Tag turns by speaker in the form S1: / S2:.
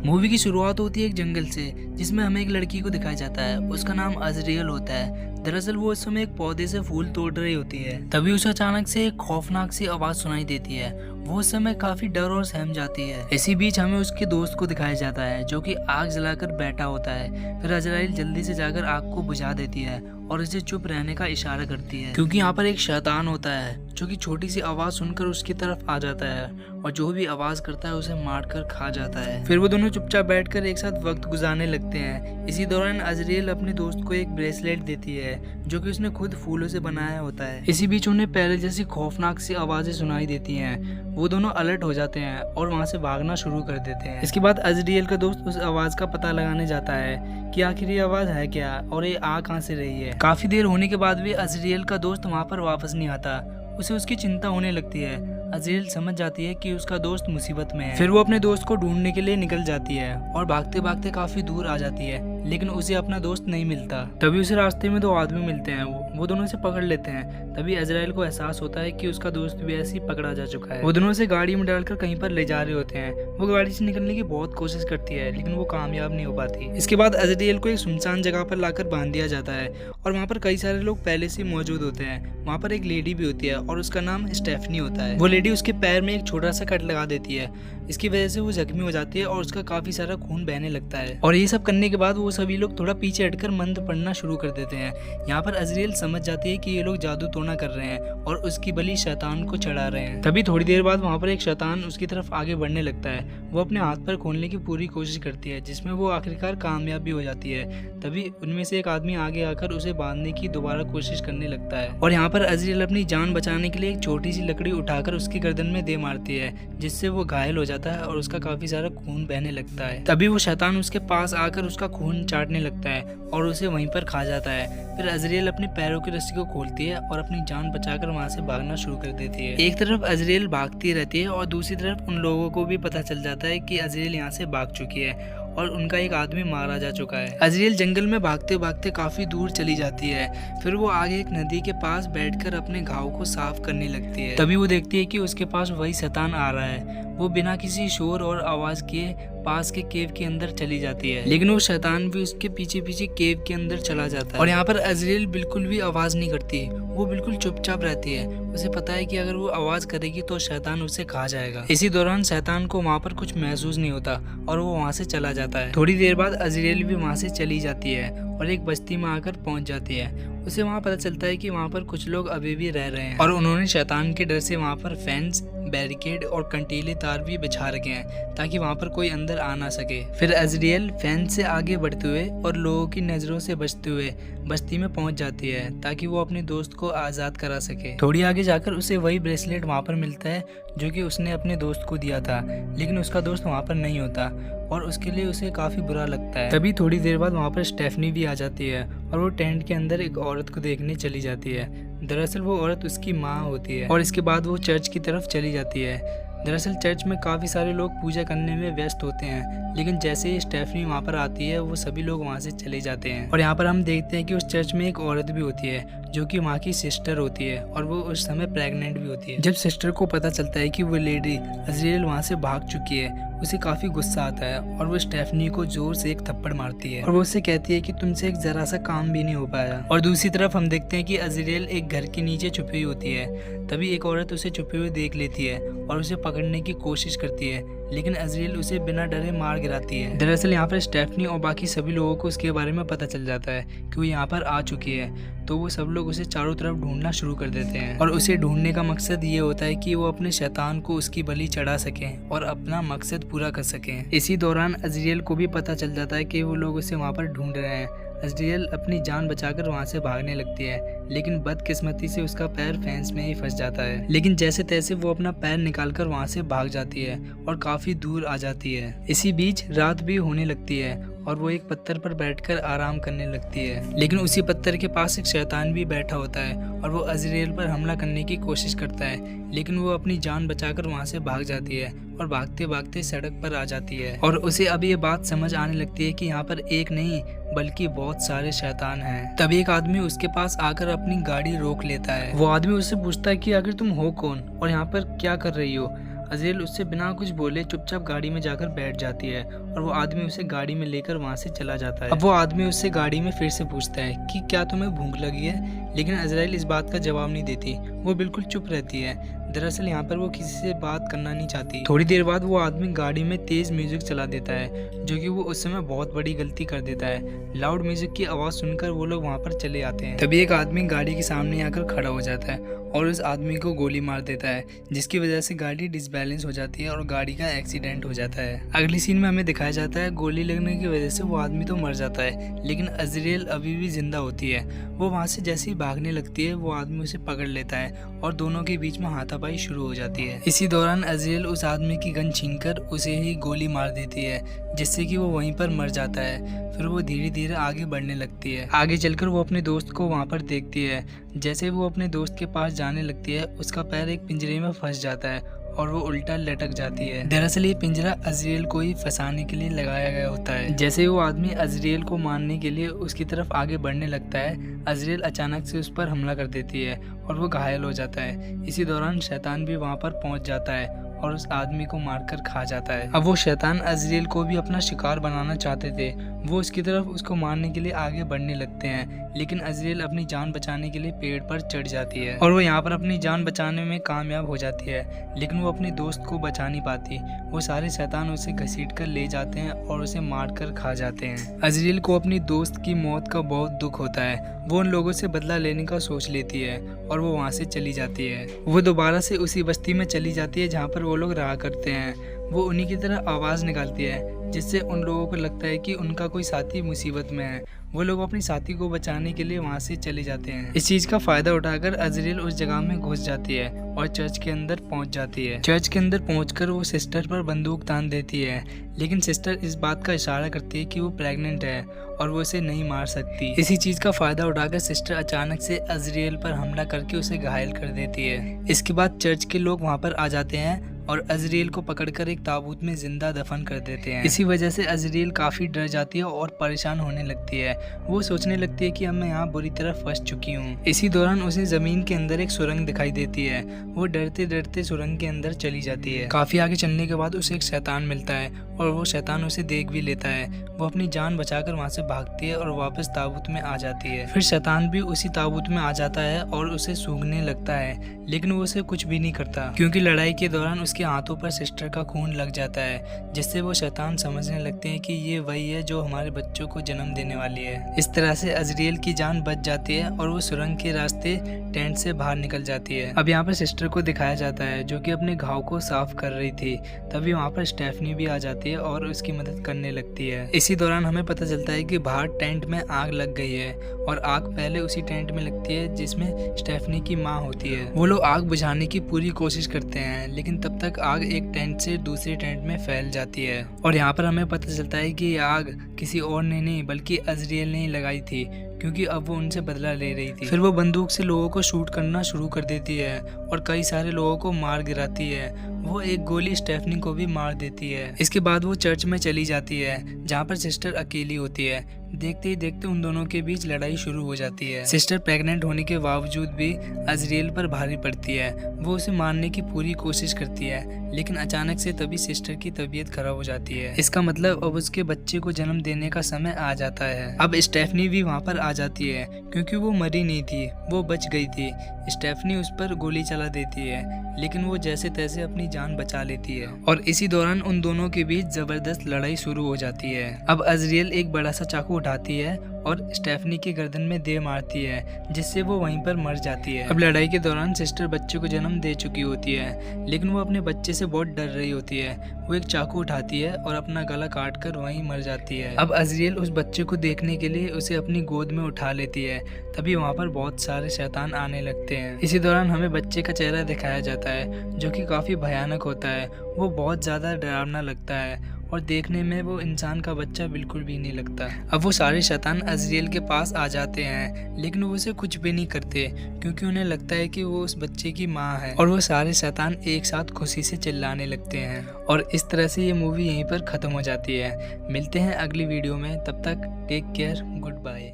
S1: Movie की शुरुआत होती है एक जंगल से, जिसमें हमें एक लड़की को दिखाया जाता है। उसका नाम अजरियल होता है। दरअसल वो उस समय एक पौधे से फूल तोड़ रही होती है। तभी उसे अचानक से एक खौफनाक सी आवाज सुनाई देती है। वो उस समय काफी डर और सहम जाती है। इसी बीच हमें उसके दोस्त को दिखाया जाता है, जो कि आग जलाकर बैठा होता है। फिर अजराइल जल्दी से जाकर आग को बुझा देती है और उसे चुप रहने का इशारा करती है, क्योंकि यहाँ पर एक शैतान होता है जो कि छोटी सी आवाज सुनकर उसकी तरफ आ जाता है और जो भी आवाज करता है उसे मारकर खा जाता है। फिर वो दोनों चुपचाप बैठकर एक साथ वक्त गुजारने लगते हैं। इसी दौरान अजरियल अपने दोस्त को एक ब्रेसलेट देती है, जो कि उसने खुद फूलों से बनाया होता है। इसी बीच उन्हें पहले जैसी खौफनाक सी आवाजें सुनाई देती हैं। वो दोनों अलर्ट हो जाते हैं और वहाँ से भागना शुरू कर देते हैं। इसके बाद अजरियल का दोस्त उस आवाज का पता लगाने जाता है कि आखिर ये आवाज है क्या और ये आ कहाँ से रही है। काफी देर होने के बाद भी अजरियल का दोस्त वहाँ पर वापस नहीं आता। उसे उसकी चिंता होने लगती है। अजरियल समझ जाती है कि उसका दोस्त मुसीबत में है। फिर वो अपने दोस्त को ढूंढने के लिए निकल जाती है और भागते भागते काफी दूर आ जाती है, लेकिन उसे अपना दोस्त नहीं मिलता। तभी उसे रास्ते में दो आदमी मिलते हैं। वो दोनों से पकड़ लेते हैं। तभी अजराइल को एहसास होता है कि उसका दोस्त भी ऐसे ही पकड़ा जा चुका है। वो दोनों से गाड़ी में डालकर कहीं पर ले जा रहे होते हैं। वो गाड़ी से निकलने की बहुत कोशिश करती है, लेकिन वो कामयाब नहीं हो पाती। इसके बाद अजराइल को एक सुनसान जगह पर लाकर बांध दिया जाता है और वहाँ पर कई सारे लोग पहले से मौजूद होते हैं। वहाँ पर एक लेडी भी होती है और उसका नाम स्टेफनी होता है। वो लेडी उसके पैर में एक छोटा सा कट लगा देती है। इसकी वजह से वो जख्मी हो जाती है और उसका काफी सारा खून बहने लगता है। और ये सब करने के बाद वो सभी लोग थोड़ा पीछे हटकर मंत्र पढ़ना शुरू कर देते हैं। यहाँ पर अजरियल समझ जाती है कि ये लोग जादू टोना कर रहे हैं और उसकी बलि शैतान को चढ़ा रहे हैं। तभी थोड़ी देर बाद वहाँ पर एक शैतान उसकी तरफ आगे बढ़ने लगता है। वो अपने हाथ पर खोलने की पूरी कोशिश करती है, जिसमें वो आखिरकार कामयाब भी हो जाती है। तभी उनमें से एक आदमी आगे आकर उसे बांधने की दोबारा कोशिश करने लगता है और यहाँ पर अजरियल अपनी जान बचाने के लिए एक छोटी सी लकड़ी उठाकर उसकी गर्दन में दे मारती है, जिससे वो घायल हो जाता है और उसका काफी सारा खून बहने लगता है। तभी वो शैतान उसके पास आकर उसका खून चाटने लगता है और उसे वहीं पर खा जाता है। फिर अजरियल अपने पैरों की रस्सी को खोलती है और अपनी जान बचाकर वहां से भागना शुरू कर देती है। एक तरफ अजरियल भागती रहती है और दूसरी तरफ उन लोगों को भी पता चल जाता है कि अजरियल यहाँ से भाग चुकी है और उनका एक आदमी मारा जा चुका है। अजरियल जंगल में भागते भागते काफी दूर चली जाती है। फिर वो आगे एक नदी के पास बैठकर अपने घाव को साफ करने लगती है। तभी वो देखती है कि उसके पास वही शैतान आ रहा है। वो बिना किसी शोर और आवाज के पास के केव के अंदर चली जाती है, लेकिन वो शैतान भी उसके पीछे पीछे केव के अंदर चला जाता है। और यहाँ पर अजरियल बिल्कुल भी आवाज नहीं करती। वो बिल्कुल चुपचाप रहती है। उसे पता है कि अगर वो आवाज करेगी तो शैतान उसे खा जाएगा। इसी दौरान शैतान को वहाँ पर कुछ महसूस नहीं होता और वो वहाँ से चला जाता है। थोड़ी देर बाद अजरियल भी वहाँ से चली जाती है और एक बस्ती में आकर पहुंच जाती है। उसे वहाँ पता चलता है कि वहाँ पर कुछ लोग अभी भी रह रहे हैं और उन्होंने शैतान के डर से वहाँ पर फेंस, बैरिकेड और कंटीले तार भी बिछा रखे हैं ताकि वहाँ पर कोई अंदर आ ना सके। फिर अजरियल फेंस से आगे बढ़ते हुए और लोगों की नजरों से बचते हुए बस्ती में पहुंच जाती है ताकि वो अपने दोस्त को आजाद करा सके। थोड़ी आगे जाकर उसे वही ब्रेसलेट वहाँ पर मिलता है जो कि उसने अपने दोस्त को दिया था, लेकिन उसका दोस्त वहाँ पर नहीं होता और उसके लिए उसे काफी बुरा लगता है। तभी थोड़ी देर बाद वहाँ पर स्टेफनी भी आ जाती है और वो टेंट के अंदर एक औरत को देखने चली जाती है। दरअसल वो औरत उसकी माँ होती है और इसके बाद वो चर्च की तरफ चली जाती है। दरअसल चर्च में काफ़ी सारे लोग पूजा करने में व्यस्त होते हैं, लेकिन जैसे ही स्टेफनी वहाँ पर आती है वो सभी लोग वहाँ से चले जाते हैं। और यहाँ पर हम देखते हैं कि उस चर्च में एक औरत भी होती है जो कि वहाँ की सिस्टर होती है और वो उस समय प्रेग्नेंट भी होती है। जब सिस्टर को पता चलता है कि वो लेडी अजरियल वहाँ से भाग चुकी है, उसे काफ़ी गुस्सा आता है और वो स्टेफनी को जोर से एक थप्पड़ मारती है और वो उससे कहती है कि तुमसे एक जरा सा काम भी नहीं हो पाया। और दूसरी तरफ हम देखते हैं कि अजरियल एक घर के नीचे छुपी हुई होती है। तभी एक औरत उसे छुपे हुए देख लेती है और उसे पकड़ने की कोशिश करती है, लेकिन अजरियल उसे बिना डरे मार गिराती है। दरअसल यहाँ पर स्टेफनी और बाकी सभी लोगों को उसके बारे में पता चल जाता है कि वो यहाँ पर आ चुकी है, तो वो सब लोग उसे चारों तरफ ढूंढना शुरू कर देते हैं और उसे ढूंढने का मकसद ये होता है कि वो अपने शैतान को उसकी बलि चढ़ा सकें और अपना मकसद पूरा कर सकें। इसी दौरान अजरियल को भी पता चल जाता है कि वो लोग उसे वहाँ पर ढूंढ रहे हैं। अजरियल अपनी जान बचाकर वहाँ से भागने लगती है, लेकिन बदकिस्मती से उसका पैर फेंस में ही फंस जाता है। लेकिन जैसे तैसे वो अपना पैर निकालकर वहाँ से भाग जाती है और काफी दूर आ जाती है। इसी बीच रात भी होने लगती है और वो एक पत्थर पर बैठकर आराम करने लगती है, लेकिन उसी पत्थर के पास एक शैतान भी बैठा होता है और वो अजरियल पर हमला करने की कोशिश करता है, लेकिन वो अपनी जान बचाकर वहाँ से भाग जाती है और भागते भागते सड़क पर आ जाती है और उसे अब ये बात समझ आने लगती है कि यहाँ पर एक नहीं बल्कि बहुत सारे शैतान हैं। तभी एक आदमी उसके पास आकर अपनी गाड़ी रोक लेता है। वो आदमी उससे पूछता है कि आखिर तुम हो कौन और यहाँ पर क्या कर रही हो। अज़रियल उससे बिना कुछ बोले चुपचाप गाड़ी में जाकर बैठ जाती है और वो आदमी उसे गाड़ी में लेकर वहाँ से चला जाता है। अब वो आदमी उससे गाड़ी में फिर से पूछता है कि क्या तुम्हें भूख लगी है, लेकिन अज़राइल इस बात का जवाब नहीं देती, वो बिल्कुल चुप रहती है। दरअसल यहाँ पर वो किसी से बात करना नहीं चाहती। थोड़ी देर बाद वो आदमी गाड़ी में तेज म्यूजिक चला देता है, जो कि वो उस समय बहुत बड़ी गलती कर देता है। लाउड म्यूजिक की आवाज़ सुनकर वो लोग वहाँ पर चले आते हैं। तभी एक आदमी गाड़ी के सामने आकर खड़ा हो जाता है और उस आदमी को गोली मार देता है, जिसकी वजह से गाड़ी डिसबैलेंस हो जाती है और गाड़ी का एक्सीडेंट हो जाता है। अगली सीन में हमें दिखाया जाता है गोली लगने की वजह से वो आदमी तो मर जाता है, लेकिन अज़रियल अभी भी जिंदा होती है। वो वहाँ से जैसे ही भागने लगती है वो आदमी उसे पकड़ लेता है और दोनों के बीच में हाथापाई शुरू हो जाती है। इसी दौरान अज़रियल उस आदमी की गन छीनकर उसे ही गोली मार देती है, जिससे कि वो वहीं पर मर जाता है। फिर वो धीरे धीरे आगे बढ़ने लगती है। आगे चलकर वो अपने दोस्त को वहाँ पर देखती है। जैसे वो अपने दोस्त के पास जाने लगती है, उसका पैर एक पिंजरे में फंस जाता है और वो उल्टा लटक जाती है। दरअसल ये पिंजरा अज़रियल को ही फंसाने के लिए लगाया गया होता है। जैसे ही वो आदमी अज़रियल को मारने के लिए उसकी तरफ आगे बढ़ने लगता है, अज़रियल अचानक से उस पर हमला कर देती है और वो घायल हो जाता है। इसी दौरान शैतान भी वहाँ पर पहुँच जाता है और उस आदमी को मारकर खा जाता है। अब वो शैतान अज़रियल को भी अपना शिकार बनाना चाहते थे। वो उसकी तरफ उसको मारने के लिए आगे बढ़ने लगते हैं, लेकिन अज़रियल अपनी जान बचाने के लिए पेड़ पर चढ़ जाती है और वो यहाँ पर अपनी जान बचाने में कामयाब हो जाती है, लेकिन वो अपने दोस्त को बचा नहीं पाती। वो सारे शैतान उसे घसीट कर ले जाते हैं और उसे मार कर खा जाते हैं। अज़रियल को अपनी दोस्त की मौत का बहुत दुख होता है। वो उन लोगों से बदला लेने का सोच लेती है और वो वहाँ से चली जाती है। वो दोबारा से उसी बस्ती में चली जाती है जहाँ पर वो लोग रहा करते हैं। वो उन्हीं की तरह आवाज़ निकालती है, जिससे उन लोगों को लगता है कि उनका कोई साथी मुसीबत में है। वो लोग अपनी साथी को बचाने के लिए वहाँ से चले जाते हैं। इस चीज़ का फ़ायदा उठाकर अज़रियल उस जगह में घुस जाती है और चर्च के अंदर पहुँच जाती है। चर्च के अंदर पहुँचकर वो सिस्टर पर बंदूक तान देती है, लेकिन सिस्टर इस बात का इशारा करती है कि वो प्रेग्नेंट है और वो उसे नहीं मार सकती। इसी चीज़ का फ़ायदा उठाकर सिस्टर अचानक से अज़रियल पर हमला करके उसे घायल कर देती है। इसके बाद चर्च के लोग वहाँ पर आ जाते हैं और अज़रियल को पकड़कर एक ताबूत में जिंदा दफन कर देते हैं। इसी वजह से अज़रियल काफ़ी डर जाती है और परेशान होने लगती है। वो सोचने लगती है कि अब मैं यहाँ बुरी तरह फंस चुकी हूँ। इसी दौरान उसे ज़मीन के अंदर एक सुरंग दिखाई देती है। वो डरते डरते सुरंग के अंदर चली जाती है। काफ़ी आगे चलने के बाद उसे एक शैतान मिलता है और वो शैतान उसे देख भी लेता है। वो अपनी जान बचाकर वहाँ से भागती है और वापस ताबूत में आ जाती है। फिर शैतान भी उसी ताबूत में आ जाता है और उसे सूंघने लगता है, लेकिन वो उसे कुछ भी नहीं करता, क्योंकि लड़ाई के दौरान उसके हाथों पर सिस्टर का खून लग जाता है, जिससे वो शैतान समझने लगते हैं कि ये वही है जो हमारे बच्चों को जन्म देने वाली है। इस तरह से अज़रियल की जान बच जाती है और वो सुरंग के रास्ते टेंट से बाहर निकल जाती है। अब यहाँ पर सिस्टर को दिखाया जाता है जो कि अपने घाव को साफ कर रही थी। तभी वहाँ पर स्टेफनी भी आ जाती है और उसकी मदद करने लगती है। इसी दौरान हमें पता चलता है कि बाहर टेंट में आग लग गई है और आग पहले उसी टेंट में लगती है जिसमें स्टेफनी की माँ होती है। वो लोग आग बुझाने की पूरी कोशिश करते हैं, लेकिन तब तक आग एक टेंट से दूसरे टेंट में फैल जाती है और यहाँ पर हमें पता चलता है कि ये आग किसी और ने नहीं बल्कि अज़रियल ने लगाई थी, क्योंकि अब वो उनसे बदला ले रही थी। फिर वो बंदूक से लोगों को शूट करना शुरू कर देती है और कई सारे लोगों को मार गिराती है। वो एक गोली स्टेफनी को भी मार देती है। इसके बाद वो चर्च में चली जाती है जहाँ पर सिस्टर अकेली होती है। देखते ही देखते उन दोनों के बीच लड़ाई शुरू हो जाती है। सिस्टर प्रेग्नेंट होने के बावजूद भी अज़रियल पर भारी पड़ती है। वो उसे मारने की पूरी कोशिश करती है, लेकिन अचानक से तभी सिस्टर की तबीयत खराब हो जाती है। इसका मतलब अब उसके बच्चे को जन्म देने का समय आ जाता है। अब स्टेफनी भी वहाँ पर आ जाती है, क्योंकि वो मरी नहीं थी, वो बच गई थी। स्टेफनी उस पर गोली चला देती है, लेकिन वो जैसे तैसे अपनी जान बचा लेती है और इसी दौरान उन दोनों के बीच जबरदस्त लड़ाई शुरू हो जाती है। अब अज़रियल एक बड़ा सा चाकू उठाती है और स्टेफनी की गर्दन में दे मारती है, जिससे वो वहीं पर मर जाती है। अब लड़ाई के दौरान सिस्टर बच्चे को जन्म दे चुकी होती है, लेकिन वो अपने बच्चे से बहुत डर रही होती है। वो एक चाकू उठाती है और अपना गला काट कर वहीं मर जाती है। अब अज़रियल उस बच्चे को देखने के लिए उसे अपनी गोद में उठा लेती है। तभी वहाँ पर बहुत सारे शैतान आने लगते हैं। इसी दौरान हमें बच्चे का चेहरा दिखाया जाता है, जो कि काफ़ी भयानक होता है। वो बहुत ज़्यादा डरावना लगता है और देखने में वो इंसान का बच्चा बिल्कुल भी नहीं लगता। अब वो सारे शैतान अज़रियल के पास आ जाते हैं, लेकिन वो उसे कुछ भी नहीं करते, क्योंकि उन्हें लगता है कि वो उस बच्चे की माँ है। और वो सारे शैतान एक साथ खुशी से चिल्लाने लगते हैं और इस तरह से ये मूवी यहीं पर ख़त्म हो जाती है। मिलते हैं अगली वीडियो में, तब तक टेक केयर, गुड बाय।